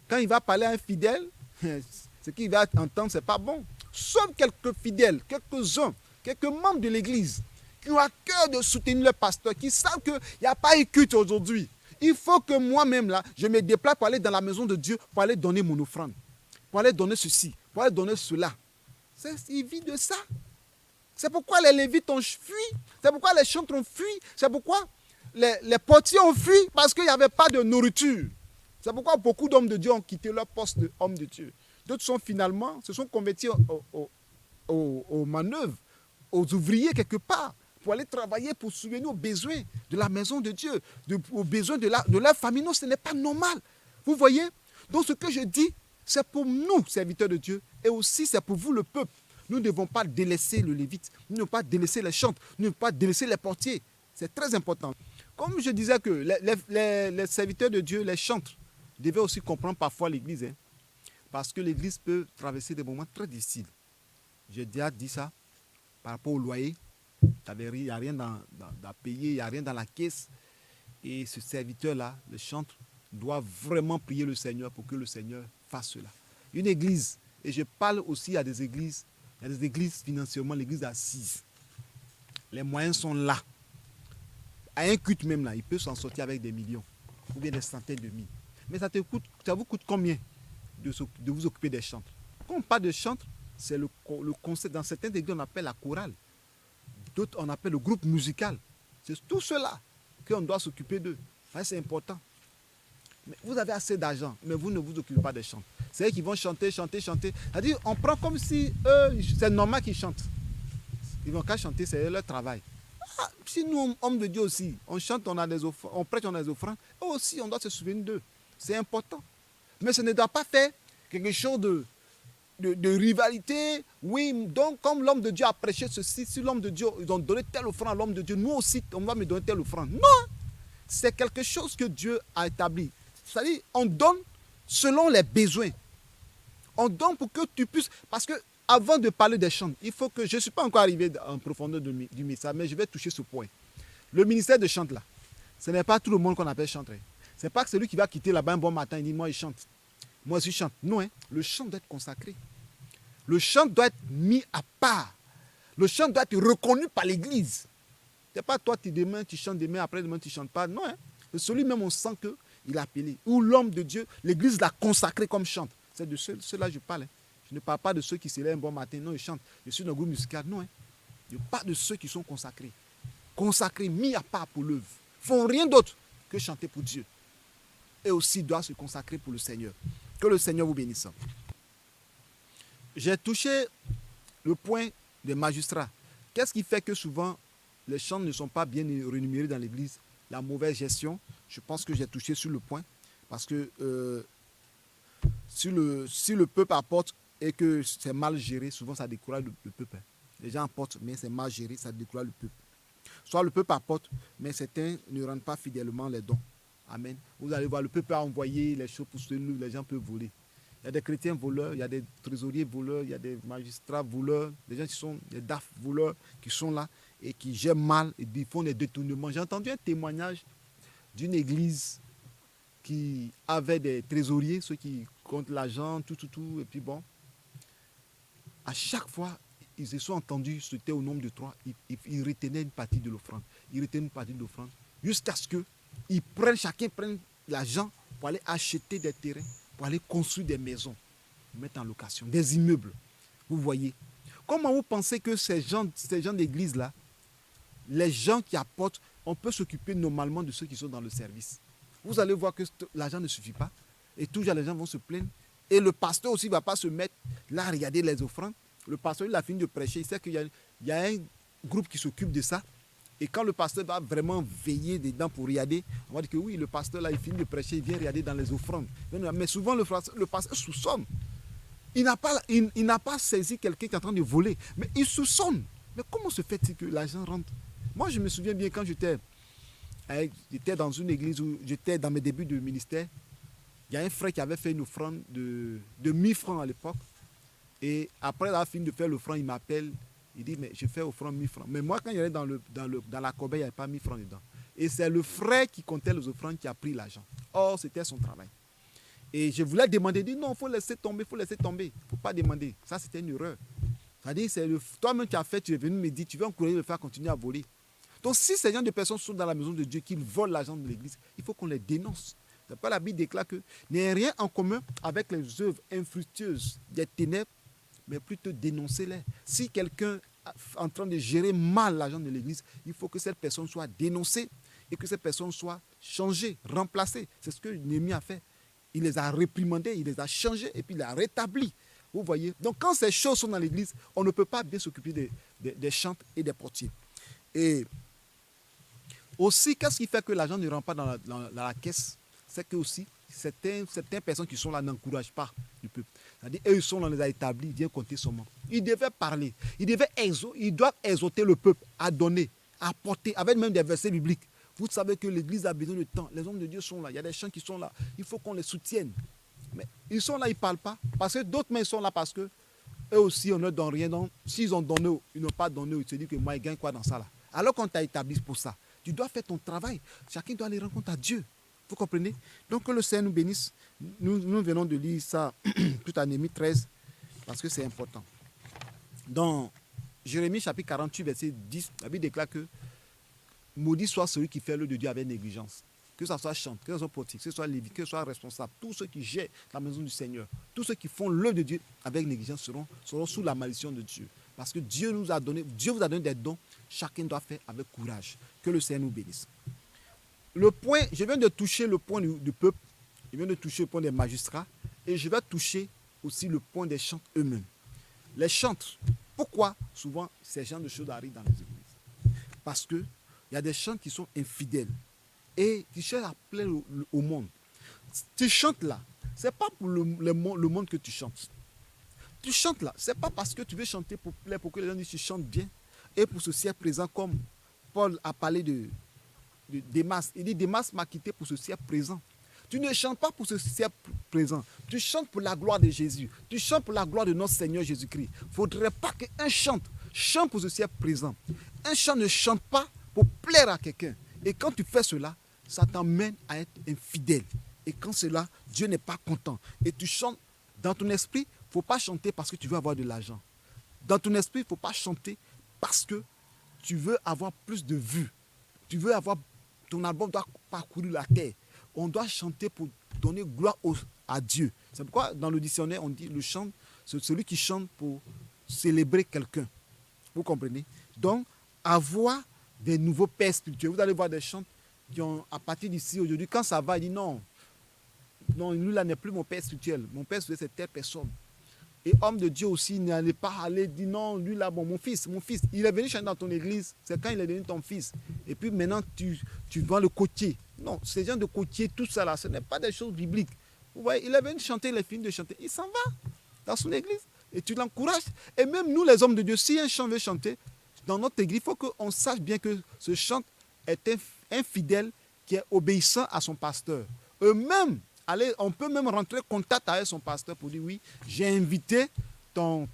Quand il va parler à un fidèle, ce qu'il va entendre, ce n'est pas bon. Sauf quelques fidèles, quelques-uns, quelques membres de l'église qui ont à cœur de soutenir le pasteur, qui savent qu'il n'y a pas eu culte aujourd'hui. Il faut que moi-même, là, je me déplace pour aller dans la maison de Dieu, pour aller donner mon offrande, pour aller donner ceci, pour aller donner cela. Il vit de ça. C'est pourquoi les Lévites ont fui. C'est pourquoi les chantres ont fui. C'est pourquoi les portiers ont fui, parce qu'il n'y avait pas de nourriture. C'est pourquoi beaucoup d'hommes de Dieu ont quitté leur poste d'hommes de Dieu. D'autres se sont convertis aux manœuvres, aux ouvriers quelque part, pour aller travailler, pour subvenir aux besoins de la maison de Dieu, aux besoins de leur famille. Non, ce n'est pas normal. Vous voyez? Donc ce que je dis, c'est pour nous, serviteurs de Dieu, et aussi c'est pour vous, le peuple. Nous ne devons pas délaisser le lévite, nous ne devons pas délaisser les chantres, nous ne devons pas délaisser les portiers. C'est très important. Comme je disais que les serviteurs de Dieu, les chantres, devaient aussi comprendre parfois l'église. Parce que l'église peut traverser des moments très difficiles. J'ai déjà dit ça par rapport au loyer. Il n'y a rien à payer, il n'y a rien dans la caisse. Et ce serviteur-là, le chantre, doit vraiment prier le Seigneur pour que le Seigneur fasse cela. Une église, et je parle aussi à des églises, il y a des églises financièrement, l'église assise. Les moyens sont là. À un culte même là, il peut s'en sortir avec des millions ou bien des centaines de mille. Mais ça vous coûte combien de vous occuper des chantres? Quand on parle de chantres, c'est le concept. Dans certaines églises, on appelle la chorale. D'autres, on appelle le groupe musical. C'est tout cela qu'on doit s'occuper d'eux. C'est important. Mais vous avez assez d'argent, mais vous ne vous occupez pas des chantres. C'est eux qui vont chanter. C'est-à-dire, on prend comme si c'est normal qu'ils chantent. Ils vont qu'à chanter, c'est leur travail. Si nous, hommes de Dieu aussi, on chante, on a des offrandes, on prête, on a des offrandes, eux aussi, on doit se souvenir d'eux. C'est important. Mais ce ne doit pas faire quelque chose de rivalité. Oui, donc comme l'homme de Dieu a prêché ceci, si l'homme de Dieu, ils ont donné telle offrande à l'homme de Dieu, nous aussi, on va me donner telle offrande. Non, c'est quelque chose que Dieu a établi. C'est-à-dire, on donne selon les besoins. On donne pour que tu puisses... Parce que avant de parler des chants, il faut que... Je ne suis pas encore arrivé en profondeur du message, mais je vais toucher ce point. Le ministère de chant là, ce n'est pas tout le monde qu'on appelle chanteur. Ce n'est pas que celui qui va quitter là-bas un bon matin et dit, moi, je chante. Moi aussi, je chante. Non, le chant doit être consacré. Le chant doit être mis à part. Le chant doit être reconnu par l'Église. Ce n'est pas toi, demain, tu chantes, demain, après-demain, tu ne chantes pas. Non, celui-même, on sent qu'il est appelé. Ou l'homme de Dieu, l'Église l'a consacré comme chante. C'est de ceux-là que je parle. Je ne parle pas de ceux qui se lèvent un bon matin. Non, ils chantent. Je suis dans le groupe musical. Non, je parle de ceux qui sont consacrés. Consacrés, mis à part pour l'œuvre. Ils ne font rien d'autre que chanter pour Dieu. Et aussi doivent se consacrer pour le Seigneur. Que le Seigneur vous bénisse. J'ai touché le point des magistrats. Qu'est-ce qui fait que souvent les chants ne sont pas bien rémunérés dans l'église? La mauvaise gestion. Je pense que j'ai touché sur le point. Parce que si le peuple apporte et que c'est mal géré, souvent ça décourage le peuple. Les gens apportent, mais c'est mal géré, ça décourage le peuple. Soit le peuple apporte, mais certains ne rendent pas fidèlement les dons. Amen. Vous allez voir, le peuple a envoyé les choses pour soutenir, les gens peuvent voler. Il y a des chrétiens voleurs, il y a des trésoriers voleurs, il y a des magistrats voleurs, des gens qui sont des DAF voleurs qui sont là et qui gèrent mal et qui font des détournements. J'ai entendu un témoignage d'une église qui avait des trésoriers, ceux qui comptent l'argent, tout, et puis bon. À chaque fois, ils se sont entendus, c'était au nombre de 3, ils retenaient une partie de l'offrande. Ils retenaient une partie de l'offrande jusqu'à ce que chacun prenne l'argent pour aller acheter des terrains, pour aller construire des maisons, mettre en location, des immeubles. Vous voyez. Comment vous pensez que ces gens d'église-là, les gens qui apportent, on peut s'occuper normalement de ceux qui sont dans le service? Vous allez voir que l'argent ne suffit pas. Et toujours les gens vont se plaindre. Et le pasteur aussi ne va pas se mettre là à regarder les offrandes. Le pasteur, il a fini de prêcher. Il sait qu'il y a un groupe qui s'occupe de ça. Et quand le pasteur va vraiment veiller dedans pour regarder, on va dire que oui, le pasteur là, il finit de prêcher, il vient regarder dans les offrandes. Mais souvent, le pasteur soupçonne. Il n'a pas saisi quelqu'un qui est en train de voler. Mais il soupçonne. Mais comment se fait-il que l'argent rentre? Moi, je me souviens bien quand j'étais dans une église où j'étais dans mes débuts de ministère. Il y a un frère qui avait fait une offrande de 1000 francs à l'époque. Et après la fin de faire l'offrande, il m'appelle. Il dit, mais je fais offrande 1000 francs. Mais moi, quand j'allais dans la corbeille, il n'y avait pas 1000 francs dedans. Et c'est le frère qui comptait les offrandes qui a pris l'argent. Or, c'était son travail. Et je voulais demander, il dit, non, il faut laisser tomber, il faut laisser tomber. Il ne faut pas demander. Ça, c'était une erreur. C'est-à-dire, c'est toi-même qui as fait, tu es venu me dire, tu veux encourager le faire continuer à voler. Donc, si ces gens de personnes sont dans la maison de Dieu, qu'ils volent l'argent de l'église, il faut qu'on les dénonce. C'est pourquoi la Bible déclare que n'ayez rien en commun avec les œuvres infructueuses des ténèbres, mais plutôt dénoncez-les. Si quelqu'un est en train de gérer mal l'argent de l'église, il faut que cette personne soit dénoncée et que cette personne soit changée, remplacée. C'est ce que Néhémie a fait. Il les a réprimandés, il les a changés et puis il les a rétablis. Vous voyez? Donc quand ces choses sont dans l'église, on ne peut pas bien s'occuper des chantres et des portiers. Et aussi, qu'est-ce qui fait que l'argent ne rentre pas dans la caisse? C'est que aussi, certaines personnes qui sont là n'encouragent pas le peuple. C'est-à-dire, eux, ils sont là, on les a établis, ils viennent compter seulement. Ils devaient parler, ils doivent exhorter le peuple à donner, à apporter, avec même des versets bibliques. Vous savez que l'église a besoin de temps. Les hommes de Dieu sont là, il y a des gens qui sont là. Il faut qu'on les soutienne. Mais ils sont là, ils ne parlent pas. Parce que d'autres, mais ils sont là parce que eux aussi, on ne donne rien. Donc, s'ils ont donné, ils n'ont pas donné, ils se disent que moi, ils gagnent quoi dans ça là? Alors qu'on t'a établi pour ça. Tu dois faire ton travail. Chacun doit aller rendre compte à Dieu. Vous comprenez? Donc que le Seigneur nous bénisse. Nous venons de lire ça tout à Néhémie 13 parce que c'est important. Dans Jérémie chapitre 48 verset 10, la Bible déclare que maudit soit celui qui fait l'œuvre de Dieu avec négligence. Que ce soit chante, que ce soit portique, que ce soit lévite, que ce soit responsable. Tous ceux qui gèrent la maison du Seigneur, tous ceux qui font l'œuvre de Dieu avec négligence seront sous la malédiction de Dieu. Parce que Dieu vous a donné des dons. Chacun doit faire avec courage. Que le Seigneur nous bénisse. Le point, je viens de toucher le point du peuple, je viens de toucher le point des magistrats, et je vais toucher aussi le point des chantres eux-mêmes. Les chantres, pourquoi souvent ces genres de choses arrivent dans les églises? Parce qu'il y a des chantres qui sont infidèles et qui cherchent à plaire au monde. Tu chantes là, ce n'est pas pour le monde que tu chantes. Tu chantes là, ce n'est pas parce que tu veux chanter pour plaire, pour que les gens disent que tu chantes bien, et pour ce siècle présent, comme Paul a parlé de Démas. Il dit, Démas m'a quitté pour ce siècle présent. Tu ne chantes pas pour ce siècle présent. Tu chantes pour la gloire de Jésus. Tu chantes pour la gloire de notre Seigneur Jésus-Christ. Il ne faudrait pas qu'un chante pour ce siècle présent. Un chant ne chante pas pour plaire à quelqu'un. Et quand tu fais cela, ça t'emmène à être infidèle. Et quand cela, Dieu n'est pas content. Et tu chantes dans ton esprit, il ne faut pas chanter parce que tu veux avoir de l'argent. Dans ton esprit, il ne faut pas chanter parce que tu veux avoir plus de vues. Tu veux avoir... Ton album doit parcourir la terre. On doit chanter pour donner gloire à Dieu. C'est pourquoi dans le dictionnaire, on dit le chant, c'est celui qui chante pour célébrer quelqu'un. Vous comprenez? Donc, avoir des nouveaux pères spirituels. Vous allez voir des chants qui ont, à partir d'ici, aujourd'hui, quand ça va, il dit non, lui là n'est plus mon père spirituel. Mon père spirituel, c'est telle personne. Et homme de Dieu aussi, il n'allait pas aller dire non, lui là, bon, mon fils, il est venu chanter dans ton église, c'est quand il est devenu ton fils. Et puis maintenant, tu vas le côtier. Non, ces gens de côtier, tout ça là, ce n'est pas des choses bibliques. Vous voyez, il est venu chanter, les films de chanter, il s'en va dans son église. Et tu l'encourages. Et même nous, les hommes de Dieu, si un chant veut chanter, dans notre église, il faut qu'on sache bien que ce chant est un fidèle qui est obéissant à son pasteur. Eux-mêmes, on peut même rentrer en contact avec son pasteur pour dire oui, j'ai invité ton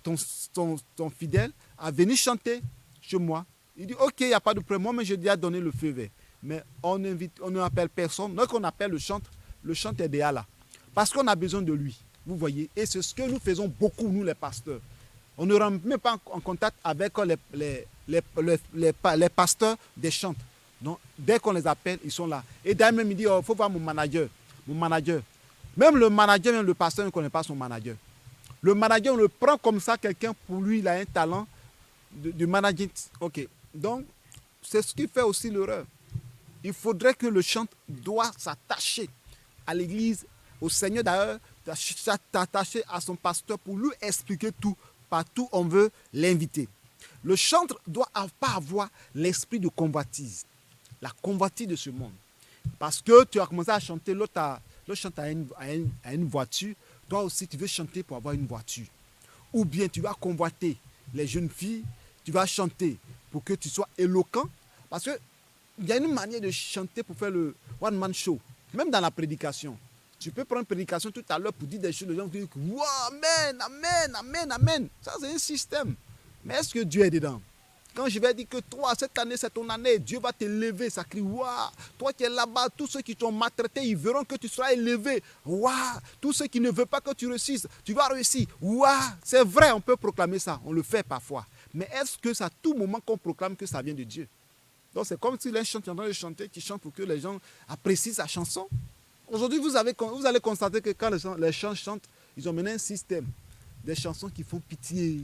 fidèle à venir chanter chez moi. Il dit ok, il n'y a pas de problème, moi mais j'ai déjà donné le feu vert. Mais on n'appelle personne. Donc on appelle le chantre est déjà là. Parce qu'on a besoin de lui. Vous voyez. Et c'est ce que nous faisons beaucoup, nous les pasteurs. On ne rentre même pas en contact avec les pasteurs des chantres. Donc dès qu'on les appelle, ils sont là. Et d'ailleurs même il dit, il faut voir mon manager. Même le manager, même le pasteur ne connaît pas son manager. Le manager, on le prend comme ça, quelqu'un, pour lui, il a un talent de management. Ok. Donc, c'est ce qui fait aussi l'erreur. Il faudrait que le chantre doit s'attacher à l'église, au Seigneur d'ailleurs, s'attacher à son pasteur pour lui expliquer tout, partout on veut l'inviter. Le chantre ne doit pas avoir l'esprit de convoitise, la convoitise de ce monde. Parce que tu as commencé à chanter, l'autre chante à une voiture, toi aussi tu veux chanter pour avoir une voiture. Ou bien tu vas convoiter les jeunes filles Tu vas chanter pour que tu sois éloquent. Parce qu'il y a une manière de chanter pour faire le one-man show. Même dans la prédication. Tu peux prendre une prédication tout à l'heure pour dire des choses, les gens vont dire « Wow, amen, amen, amen, amen ». Ça, c'est un système. Mais est-ce que Dieu est dedans? Quand je vais dire que toi, cette année, c'est ton année, Dieu va t'élever, ça crie « Waouh ». Toi qui es là-bas, tous ceux qui t'ont maltraité, ils verront que tu seras élevé. Waouh. Tous ceux qui ne veulent pas que tu réussisses, tu vas réussir. Waouh. C'est vrai, on peut proclamer ça, on le fait parfois. Mais est-ce que c'est à tout moment qu'on proclame que ça vient de Dieu? Donc c'est comme si les chanteurs en train de chanter, qui chantent pour que les gens apprécient sa chanson. Aujourd'hui, vous allez constater que quand les chants chantent, ils ont mené un système. Des chansons qui font pitié.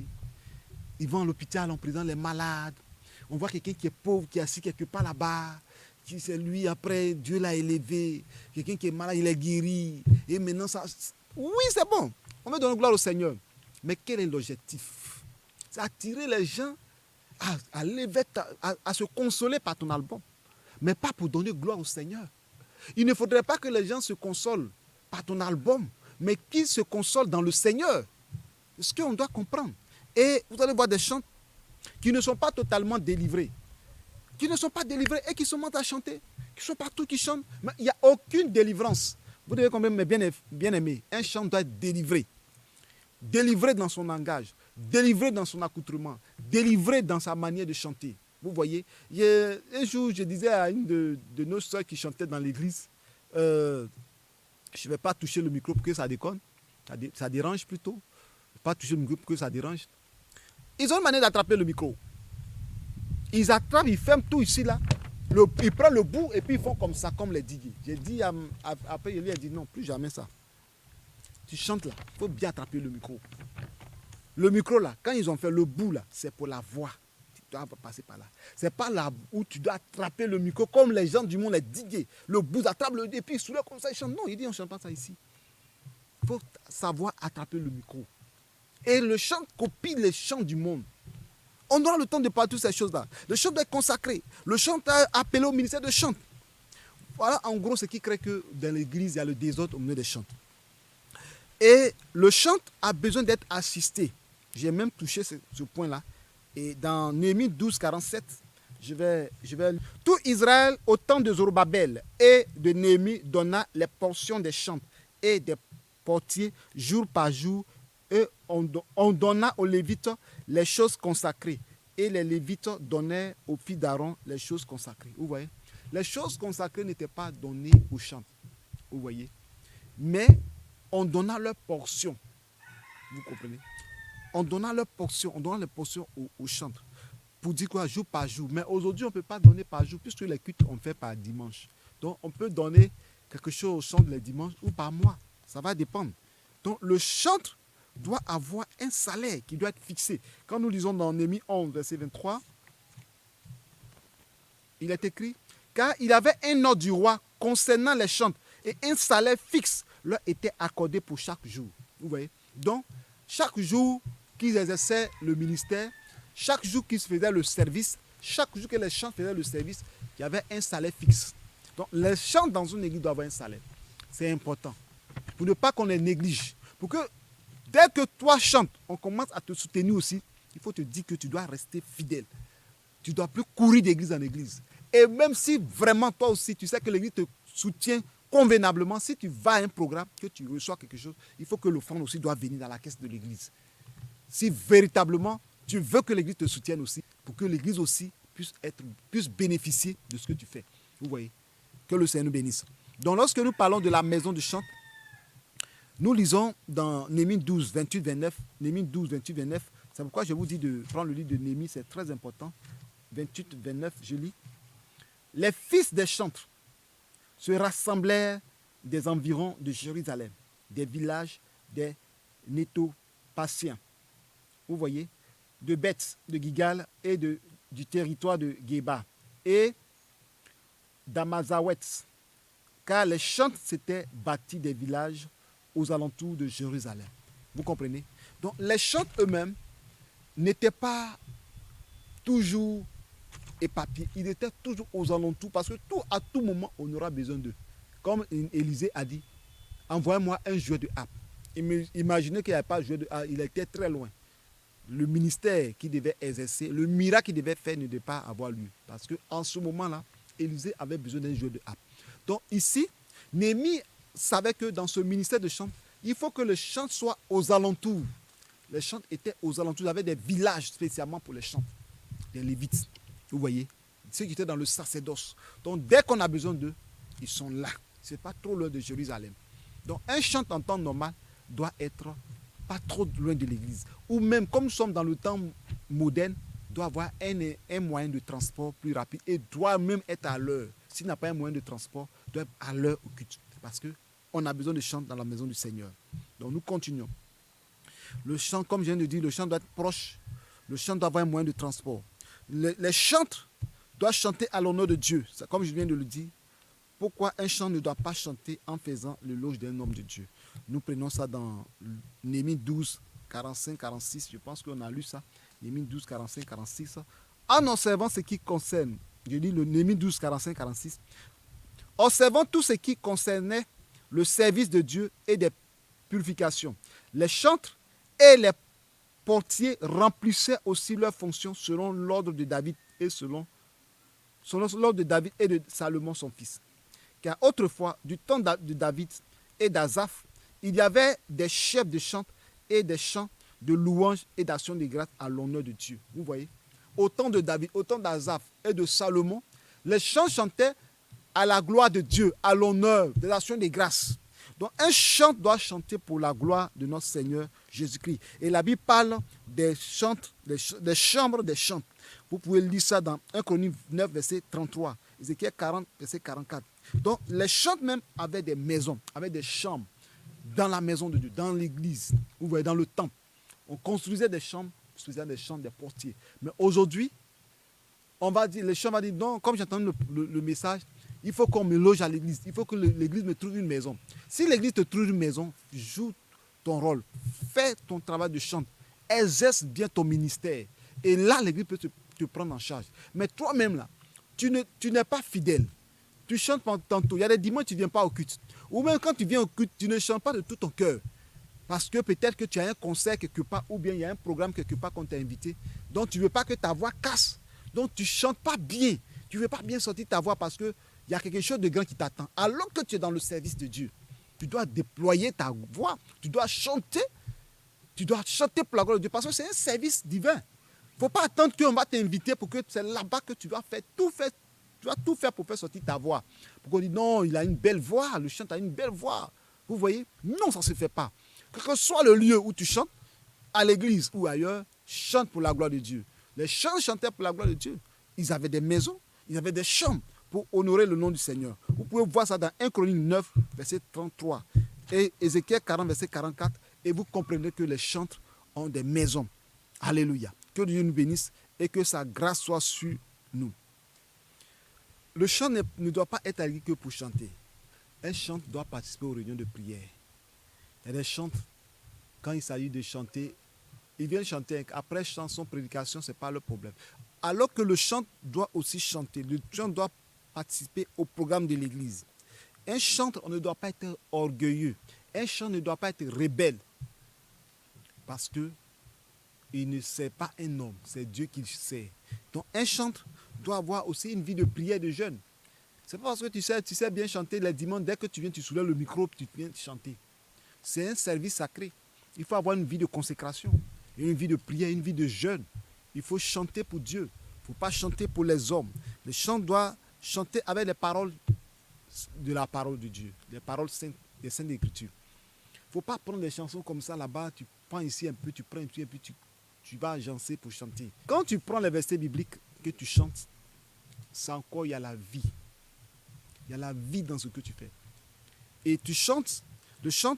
Ils vont à l'hôpital en prenant les malades. On voit quelqu'un qui est pauvre, qui est assis quelque part là-bas. C'est lui, après, Dieu l'a élevé. Quelqu'un qui est malade, il est guéri. Et maintenant, ça... Oui, c'est bon. On veut donner gloire au Seigneur. Mais quel est l'objectif? C'est attirer les gens à se consoler par ton album. Mais pas pour donner gloire au Seigneur. Il ne faudrait pas que les gens se consolent par ton album, mais qu'ils se consolent dans le Seigneur. C'est ce qu'on doit comprendre. Et vous allez voir des chants qui ne sont pas totalement délivrés. Qui ne sont pas délivrés et qui se mettent à chanter. Qui sont partout, qui chantent. Mais il n'y a aucune délivrance. Vous devez quand même bien aimer. Un chant doit être délivré. Délivré dans son langage. Délivré dans son accoutrement. Délivré dans sa manière de chanter. Vous voyez, un jour, je disais à une de nos soeurs qui chantait dans l'église, je ne vais pas toucher le micro pour que ça déconne. Ça dérange plutôt. Je ne vais pas toucher le micro pour que ça dérange. Ils ont une manière d'attraper le micro. Ils attrapent, ils ferment tout ici, là. Ils prennent le bout et puis ils font comme ça, comme les DJ. J'ai dit, après, il a dit non, plus jamais ça. Tu chantes là, il faut bien attraper le micro. Le micro là, quand ils ont fait le bout là, c'est pour la voix. Tu dois passer par là. C'est pas là où tu dois attraper le micro comme les gens du monde, les DJ. Le bout attrape le et puis ils soulèvent comme ça, ils chantent. Non, il dit on ne chante pas ça ici. Il faut savoir attraper le micro. Et le chant copie les chants du monde. On aura le temps de parler de toutes ces choses-là. Le chant doit être consacré. Le chant doit être appelé au ministère de chant. Voilà en gros ce qui crée que dans l'église, il y a le désordre au milieu des chants. Et le chant a besoin d'être assisté. J'ai même touché ce point-là. Et dans Néhémie 12, 47, je vais... Tout Israël, au temps de Zorobabel et de Néhémie, donna les portions des chants et des portiers jour par jour. Et on donna aux Lévites les choses consacrées. Et les Lévites donnaient aux filles d'Aaron les choses consacrées. Vous voyez? Les choses consacrées n'étaient pas données aux chants. Vous voyez? Mais on donna leur portion. Vous comprenez? On donna leur portion, on donna les portions aux chantres. Pour dire quoi? Jour par jour. Mais aujourd'hui, on ne peut pas donner par jour, puisque les cultes, on fait par dimanche. Donc, on peut donner quelque chose aux chantres les dimanches ou par mois. Ça va dépendre. Donc, le chantre doit avoir un salaire qui doit être fixé. Quand nous lisons dans Néhémie 11, verset 23, il est écrit, car il avait un ordre du roi concernant les chantres et un salaire fixe leur était accordé pour chaque jour. Vous voyez? Donc, chaque jour qu'ils exerçaient le ministère, chaque jour qu'ils faisaient le service, chaque jour que les chantres faisaient le service, il y avait un salaire fixe. Donc, les chantres dans une église doivent avoir un salaire. C'est important. Pour ne pas qu'on les néglige. Pour que dès que toi chantes, on commence à te soutenir aussi. Il faut te dire que tu dois rester fidèle. Tu ne dois plus courir d'église en église. Et même si vraiment toi aussi, tu sais que l'église te soutient convenablement, si tu vas à un programme, que tu reçois quelque chose, il faut que l'offrande aussi doit venir dans la caisse de l'église. Si véritablement tu veux que l'église te soutienne aussi, pour que l'église aussi puisse bénéficier de ce que tu fais. Vous voyez? Que le Seigneur nous bénisse. Donc lorsque nous parlons de la maison de chant, nous lisons dans Néhémie 12, 28, 29. Néhémie 12, 28, 29. C'est pourquoi je vous dis de prendre le livre de Néhémie, c'est très important. 28, 29, je lis. Les fils des chantres se rassemblèrent des environs de Jérusalem, des villages des Nétopaciens. Vous voyez, de Beth, de Gigal et du territoire de Géba et d'Amazawet, car les chantres s'étaient bâtis des villages aux alentours de Jérusalem. Vous comprenez? Donc les chantres eux-mêmes n'étaient pas toujours éparpillés, ils étaient toujours aux alentours parce que à tout moment on aura besoin d'eux. Comme Élisée a dit, envoyez-moi un joueur de harpe. Imaginez qu'il n'y avait pas de joueur de harpe, il était très loin. le ministère qu'il devait exercer, le miracle qu'il devait faire ne devait pas avoir lieu. Parce qu'en ce moment-là, Élisée avait besoin d'un joueur de harpe. Donc ici, Néhémie savait que dans ce ministère de chant, il faut que le chant soit aux alentours. Les chants étaient aux alentours. Il y avait des villages spécialement pour les chants, les Lévites. Vous voyez, ceux qui étaient dans le sacerdoce. Donc dès qu'on a besoin d'eux, ils sont là. Ce n'est pas trop loin de Jérusalem. Donc un chant en temps normal doit être pas trop loin de l'église. Ou même, comme nous sommes dans le temps moderne, doit avoir un moyen de transport plus rapide et doit même être à l'heure. S'il n'a pas un moyen de transport, doit être à l'heure au culte. Parce qu'on a besoin de chant dans la maison du Seigneur. Donc nous continuons. Le chant, comme je viens de dire, le chant doit être proche. Le chant doit avoir un moyen de transport. Les chantres doivent chanter à l'honneur de Dieu. C'est comme je viens de le dire. Pourquoi un chant ne doit pas chanter en faisant l'éloge d'un homme de Dieu? Nous prenons ça dans Néhémie 12, 45, 46. Je pense qu'on a lu ça. Néhémie 12, 45, 46. En observant ce qui concerne, je lis le Néhémie 12, 45, 46. Observant tout ce qui concernait le service de Dieu et des purifications. Les chantres et les portiers remplissaient aussi leurs fonctions selon l'ordre de David et selon l'ordre de David et de Salomon son fils. Car autrefois, du temps de David et d'Azaph, il y avait des chefs de chant et des chants de louanges et d'actions de grâce à l'honneur de Dieu. Vous voyez, au temps de David, au temps d'Azaph et de Salomon, les chants chantaient à la gloire de Dieu, à l'honneur, des actions de grâce. Donc un chant doit chanter pour la gloire de notre Seigneur Jésus-Christ. Et la Bible parle des chantes, des chambres des chants. Vous pouvez lire ça dans 1 Chronique 9, verset 33, Ézéchiel 40, verset 44. Donc les chants même avaient des maisons, avaient des chambres dans la maison de Dieu, dans l'église, vous voyez, dans le temple. On construisait des chambres, des chambres des portiers. Mais aujourd'hui, on va dire, les chambres vont dire, non, comme j'entends le message, il faut qu'on me loge à l'église. Il faut que l'église me trouve une maison. Si l'église te trouve une maison, joue ton rôle. Fais ton travail de chant. Exerce bien ton ministère. Et là, l'église peut te prendre en charge. Mais toi-même, là, tu n'es pas fidèle. Tu chantes tantôt. Il y a des dimanches, tu ne viens pas au culte. Ou même quand tu viens au culte, tu ne chantes pas de tout ton cœur. Parce que peut-être que tu as un concert quelque part, ou bien il y a un programme quelque part qu'on t'a invité. Donc tu ne veux pas que ta voix casse. Donc tu ne chantes pas bien. Tu ne veux pas bien sortir ta voix parce que il y a quelque chose de grand qui t'attend. Alors que tu es dans le service de Dieu, tu dois déployer ta voix, tu dois chanter pour la gloire de Dieu, parce que c'est un service divin. Il ne faut pas attendre qu'on va t'inviter pour que c'est là-bas que tu dois tout faire pour faire sortir ta voix. Pour qu'on dise non, il a une belle voix, le chant a une belle voix. Vous voyez? Non, ça ne se fait pas. Quel que soit le lieu où tu chantes, à l'église ou ailleurs, chante pour la gloire de Dieu. Les chants chantaient pour la gloire de Dieu. Ils avaient des maisons, ils avaient des chambres pour honorer le nom du Seigneur. Vous pouvez voir ça dans 1 Chronique 9, verset 33 et Ézéchiel 40, verset 44, et vous comprenez que les chantres ont des maisons. Alléluia. Que Dieu nous bénisse et que sa grâce soit sur nous. Le chant ne doit pas être allié que pour chanter. Un chantre doit participer aux réunions de prière. Il y a des chantres, quand il s'agit de chanter, ils viennent chanter. Après chanson, prédication, ce n'est pas le problème. Alors que le chant doit aussi chanter. Le chant doit participer au programme de l'église. Un chantre, on ne doit pas être orgueilleux. Un chant ne doit pas être rebelle. Parce que il ne sait pas un homme, c'est Dieu qui le sait. Donc un chantre doit avoir aussi une vie de prière de jeûne. C'est pas parce que tu sais bien chanter les dimanches, dès que tu viens, tu soulèves le micro, tu viens chanter. C'est un service sacré. Il faut avoir une vie de consécration, une vie de prière, une vie de jeûne. Il faut chanter pour Dieu. Il ne faut pas chanter pour les hommes. Le chant doit chanter avec les paroles de la parole de Dieu, les paroles saintes, des saintes écritures. Il ne faut pas prendre des chansons comme ça là-bas, tu prends ici un peu, tu prends ici un peu, tu vas agencer pour chanter. Quand tu prends les versets bibliques que tu chantes, c'est encore, il y a la vie. Il y a la vie dans ce que tu fais. Et tu chantes, le chant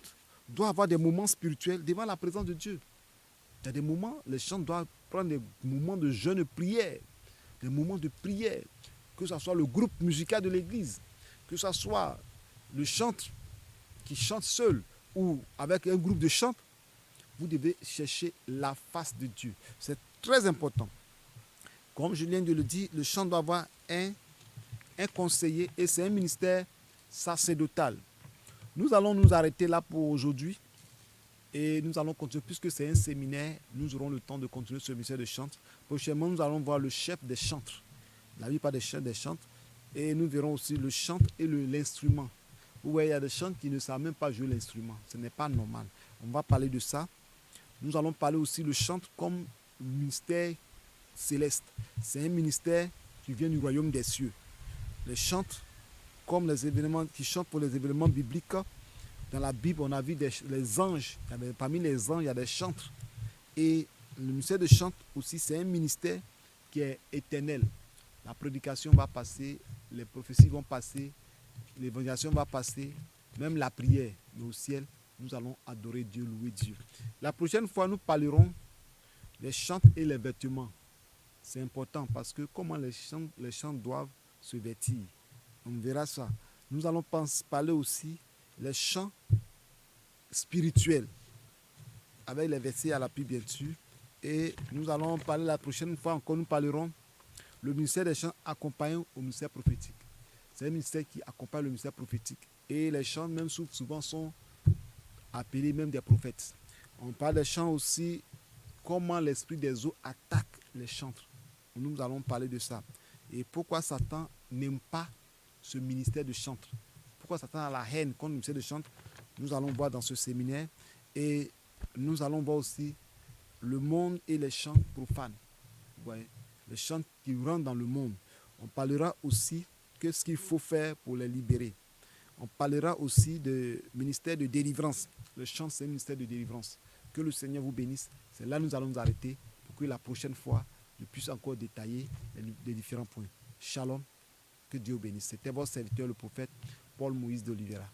doit avoir des moments spirituels devant la présence de Dieu. Il y a des moments, les chants doivent prendre des moments de jeûne et prière, des moments de prière, que ce soit le groupe musical de l'église, que ce soit le chantre qui chante seul ou avec un groupe de chants, vous devez chercher la face de Dieu. C'est très important. Comme je viens de le dire, le chant doit avoir un conseiller et c'est un ministère sacerdotal. Nous allons nous arrêter là pour aujourd'hui. Et nous allons continuer, puisque c'est un séminaire, nous aurons le temps de continuer ce ministère de chant. Prochainement, nous allons voir le chef des chantres. La vie pas des chefs des chantres. Et nous verrons aussi le chant et l'instrument. Où il y a des chantres qui ne savent même pas jouer l'instrument. Ce n'est pas normal. On va parler de ça. Nous allons parler aussi le chant comme ministère céleste. C'est un ministère qui vient du royaume des cieux. Les chantres, comme les événements qui chantent pour les événements bibliques. Dans la Bible, on a vu les anges. Parmi les anges, il y a des chantres. Et le ministère de chant aussi, c'est un ministère qui est éternel. La prédication va passer, les prophéties vont passer, l'évangélisation va passer, même la prière. Mais au ciel, nous allons adorer Dieu, louer Dieu. La prochaine fois, nous parlerons des chants et les vêtements. C'est important parce que comment les chants doivent se vêtir. On verra ça. Nous allons parler aussi les chants spirituels avec les versets à l'appui bien sûr. Et nous allons parler la prochaine fois encore, nous parlerons le ministère des chants accompagne au ministère prophétique. C'est un ministère qui accompagne le ministère prophétique. Et les chants même souvent sont appelés même des prophètes. On parle des chants aussi, comment l'esprit des eaux attaque les chantres. Nous allons parler de ça. Et pourquoi Satan n'aime pas ce ministère de chantre. Pourquoi Satan a la haine contre le ministère de chantre. Nous allons voir dans ce séminaire. Et nous allons voir aussi le monde et les chants profanes. Vous voyez, les chants qui rentrent dans le monde. On parlera aussi de ce qu'il faut faire pour les libérer. On parlera aussi du ministère de délivrance. Le chant, c'est un ministère de délivrance. Que le Seigneur vous bénisse. C'est là que nous allons nous arrêter pour que la prochaine fois, je puisse encore détailler les différents points. Shalom, que Dieu bénisse. C'était votre serviteur, le prophète Paul Moïse d'Oliveira.